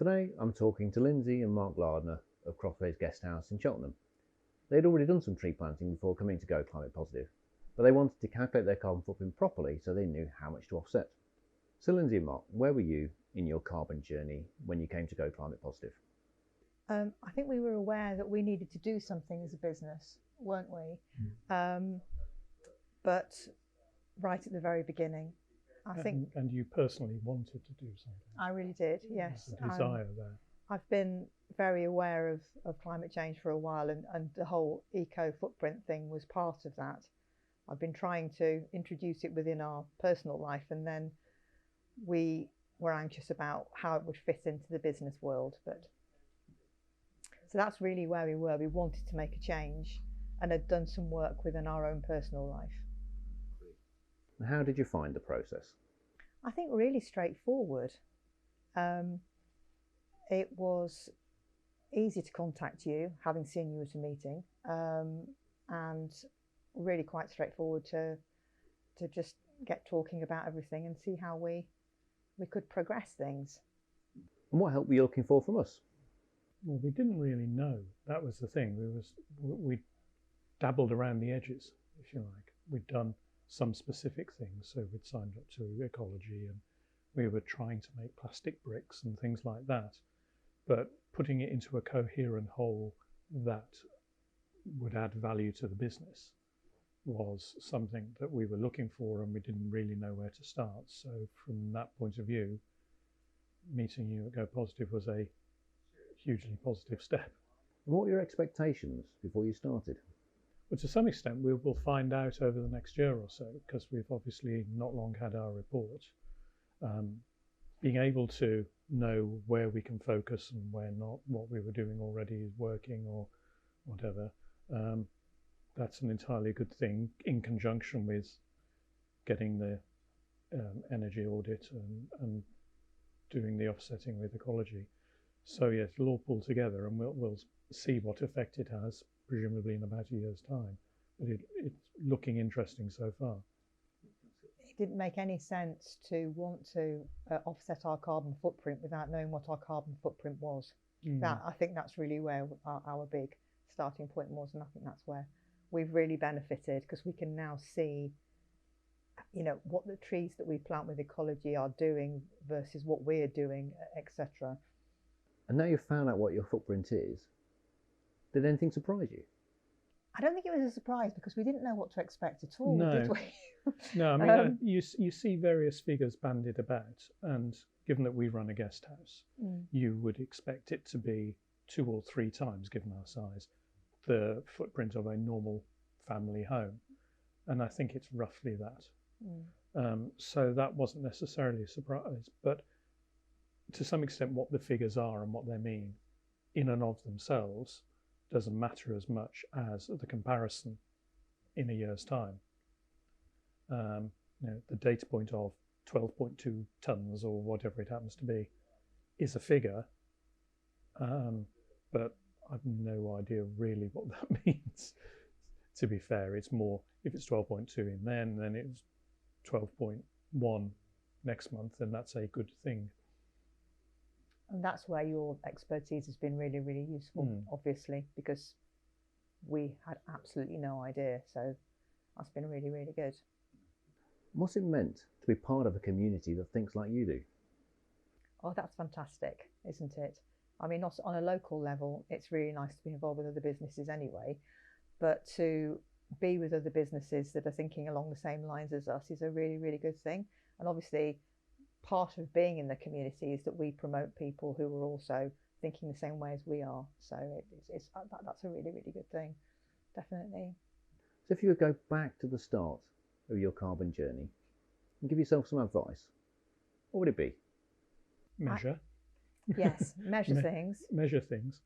Today I'm talking to Lyndsay and Mark Lardner of Crossways Guesthouse in Cheltenham. They'd already done some tree planting before coming to Go Climate Positive, but they wanted to calculate their carbon footprint properly so they knew how much to offset. So Lyndsay and Mark, where were you in your carbon journey when you came to Go Climate Positive? I think we were aware that we needed to do something as a business, weren't we? But right at the very beginning, I think... And you personally wanted to do something. I really did, yes. There's a desire there. I've been very aware of climate change for a while, and the whole eco footprint thing was part of that. I've been trying to introduce it within our personal life, and then we were anxious about how it would fit into the business world. So that's really where we were. We wanted to make a change and had done some work within our own personal life. And how did you find the process? I think really straightforward. It was easy to contact you, having seen you at a meeting, and really quite straightforward to just get talking about everything and see how we could progress things. And what help were you looking for from us? Well, we didn't really know. That was the thing. We dabbled around the edges, if you like. We'd done some specific things. So we'd signed up to ecology, and we were trying to make plastic bricks and things like that. But putting it into a coherent whole that would add value to the business was something that we were looking for, and we didn't really know where to start. So from that point of view, meeting you at Go Positive was a hugely positive step. And what were your expectations before you started? Well, to some extent, we will find out over the next year or so, because we've obviously not long had our report. Being able to know where we can focus and where not, what we were doing already is working or whatever, that's an entirely good thing, in conjunction with getting the energy audit and doing the offsetting with ecology. So yes, it'll all pull together, and we'll see what effect it has, presumably in about a year's time. But it's looking interesting so far. It didn't make any sense to want to offset our carbon footprint without knowing what our carbon footprint was. I think that's really where our big starting point was, and I think that's where we've really benefited, because we can now see, what the trees that we plant with ecology are doing versus what we're doing, etc. And now you've found out what your footprint is, did anything surprise you? I don't think it was a surprise, because we didn't know what to expect at all, did we? No, I mean, you see various figures bandied about, and given that we run a guest house, you would expect it to be 2 or 3 times, given our size, the footprint of a normal family home. And I think it's roughly that. So that wasn't necessarily a surprise, but to some extent what the figures are and what they mean in and of themselves doesn't matter as much as the comparison in a year's time. The data point of 12.2 tonnes or whatever it happens to be is a figure, but I've no idea really what that means. To be fair, it's more, if it's 12.2 in then it's 12.1 next month, and that's a good thing. And that's where your expertise has been really, really useful, obviously, because we had absolutely no idea. So that's been really, really good. What's it meant to be part of a community that thinks like you do? Oh, that's fantastic, isn't it? I mean, not on a local level, it's really nice to be involved with other businesses anyway, but to be with other businesses that are thinking along the same lines as us is a really, really good thing. And obviously, part of being in the community is that we promote people who are also thinking the same way as we are. So that's a really, really good thing, definitely. So if you could go back to the start of your carbon journey and give yourself some advice, what would it be? Measure. Yes, measure things. Measure things.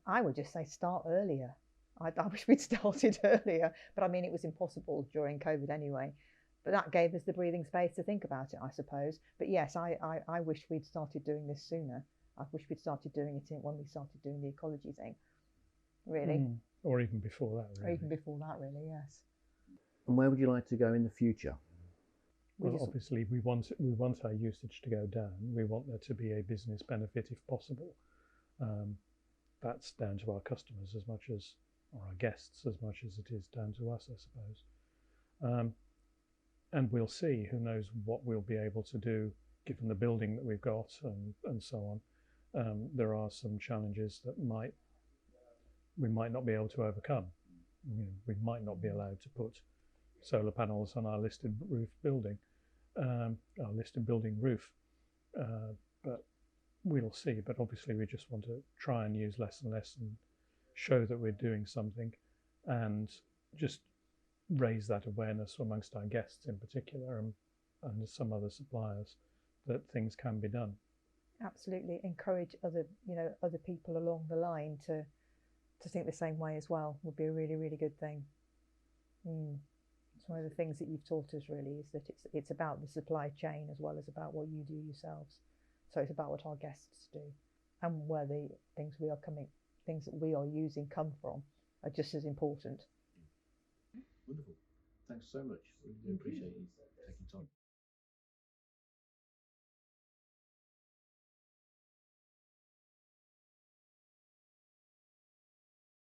I would just say start earlier. I wish we'd started earlier, but I mean, it was impossible during COVID anyway. But that gave us the breathing space to think about it, I suppose. But yes, I wish we'd started doing this sooner. I wish we'd started doing it when we started doing the ecology thing, really. Or even before that, really. Or even before that, really, yes. And where would you like to go in the future? Well, obviously, we want our usage to go down. We want there to be a business benefit if possible. That's down to our customers as much as, or our guests as much as it is down to us, I suppose. And we'll see. Who knows what we'll be able to do given the building that we've got and so on. There are some challenges that we might not be able to overcome. We might not be allowed to put solar panels on our listed roof building, our listed building roof, but we'll see. But obviously we just want to try and use less and less and show that we're doing something, and just raise that awareness amongst our guests in particular, and some other suppliers, that things can be done. Absolutely, encourage other people along the line to think the same way as well would be a really, really good thing. It's one of the things that you've taught us, really, is that it's about the supply chain as well as about what you do yourselves. So it's about what our guests do, and where the things that we are using come from are just as important. Wonderful. Thanks so much. We really appreciate you taking time.